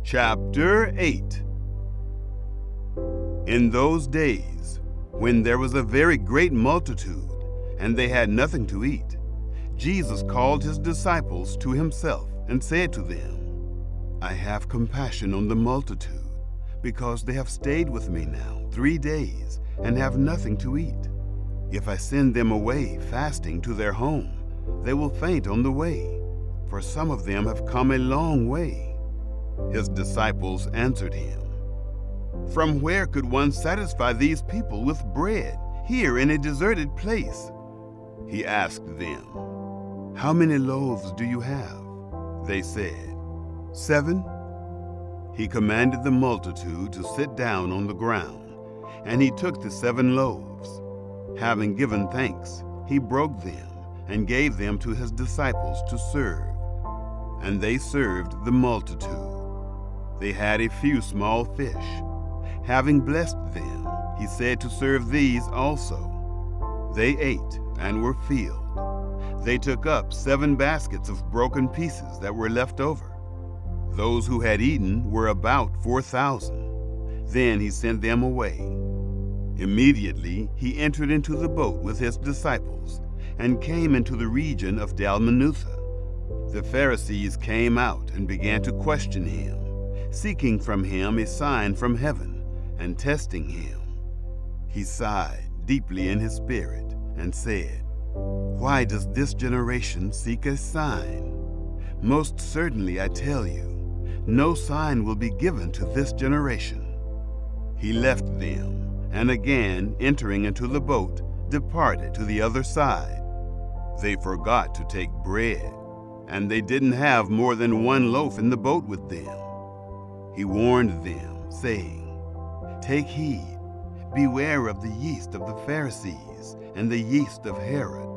Chapter 8. In those days, when there was a very great multitude, and they had nothing to eat, Jesus called his disciples to himself and said to them, I have compassion on the multitude, because they have stayed with me now 3 days and have nothing to eat. If I send them away fasting to their home, they will faint on the way, for some of them have come a long way. His disciples answered him, From where could one satisfy these people with bread here in a deserted place? He asked them, How many loaves do you have? They said, 7. He commanded the multitude to sit down on the ground, and he took the 7 loaves. Having given thanks, he broke them and gave them to his disciples to serve. And they served the multitude. They had a few small fish. Having blessed them, he said to serve these also. They ate and were filled. They took up 7 baskets of broken pieces that were left over. Those who had eaten were about 4,000. Then he sent them away. Immediately he entered into the boat with his disciples and came into the region of Dalmanutha. The Pharisees came out and began to question him, seeking from him a sign from heaven and testing him. He sighed deeply in his spirit and said, Why does this generation seek a sign? Most certainly I tell you, no sign will be given to this generation. He left them, and again entering into the boat, departed to the other side. They forgot to take bread, and they didn't have more than 1 loaf in the boat with them. He warned them, saying, Take heed, beware of the yeast of the Pharisees and the yeast of Herod.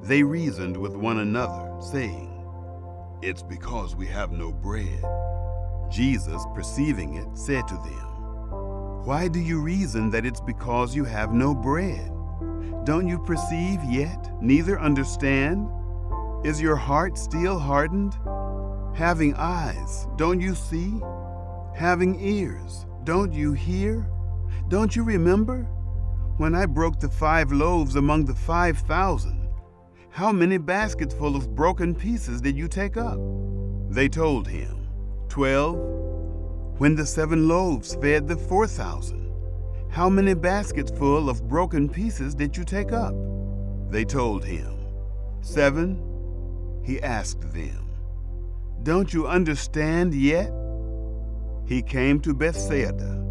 They reasoned with one another, saying, It's because we have no bread. Jesus, perceiving it, said to them, Why do you reason that it's because you have no bread? Don't you perceive yet, neither understand? Is your heart still hardened? Having eyes, don't you see? Having ears, don't you hear? Don't you remember? When I broke the 5 loaves among the 5,000, how many baskets full of broken pieces did you take up? They told him, 12. When the 7 loaves fed the 4,000, how many baskets full of broken pieces did you take up? They told him, 7. He asked them, Don't you understand yet? He came to Bethsaida.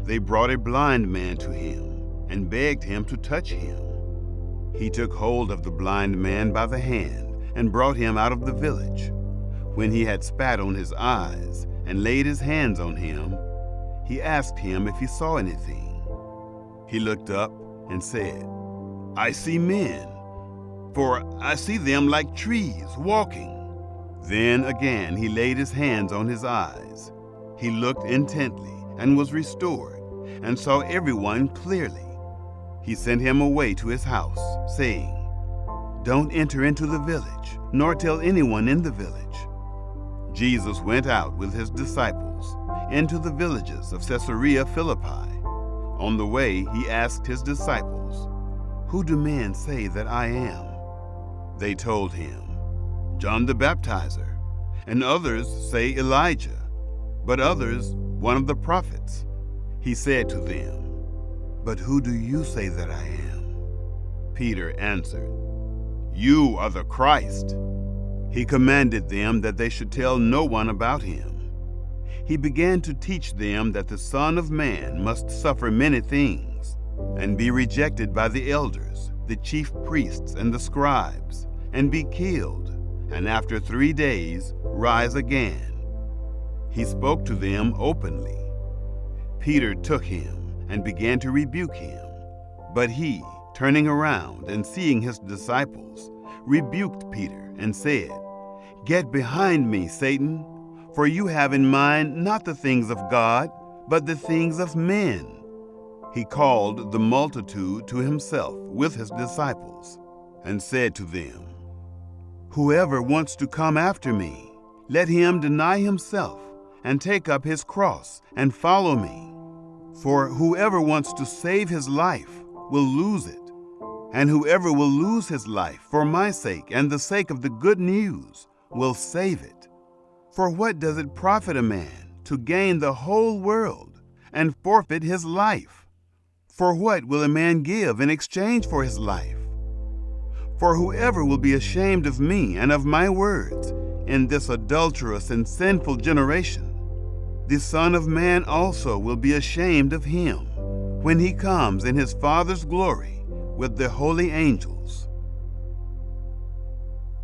They brought a blind man to him and begged him to touch him. He took hold of the blind man by the hand and brought him out of the village. When he had spat on his eyes and laid his hands on him, he asked him if he saw anything. He looked up and said, I see men, for I see them like trees walking. Then again he laid his hands on his eyes. He looked intently and was restored, and saw everyone clearly. He sent him away to his house, saying, Don't enter into the village, nor tell anyone in the village. Jesus went out with his disciples into the villages of Caesarea Philippi. On the way he asked his disciples, Who do men say that I am? They told him, John the Baptizer, and others say Elijah, but others one of the prophets. He said to them, But who do you say that I am? Peter answered, You are the Christ. He commanded them that they should tell no one about him. He began to teach them that the Son of Man must suffer many things, and be rejected by the elders, the chief priests, and the scribes, and be killed, and after 3 days rise again. He spoke to them openly. Peter took him and began to rebuke him. But he, turning around and seeing his disciples, rebuked Peter and said, Get behind me, Satan, for you have in mind not the things of God, but the things of men. He called the multitude to himself with his disciples, and said to them, Whoever wants to come after me, let him deny himself and take up his cross and follow me. For whoever wants to save his life will lose it, and whoever will lose his life for my sake and the sake of the good news will save it. For what does it profit a man to gain the whole world and forfeit his life? For what will a man give in exchange for his life? For whoever will be ashamed of me and of my words in this adulterous and sinful generation, the Son of Man also will be ashamed of him when he comes in his Father's glory with the holy angels.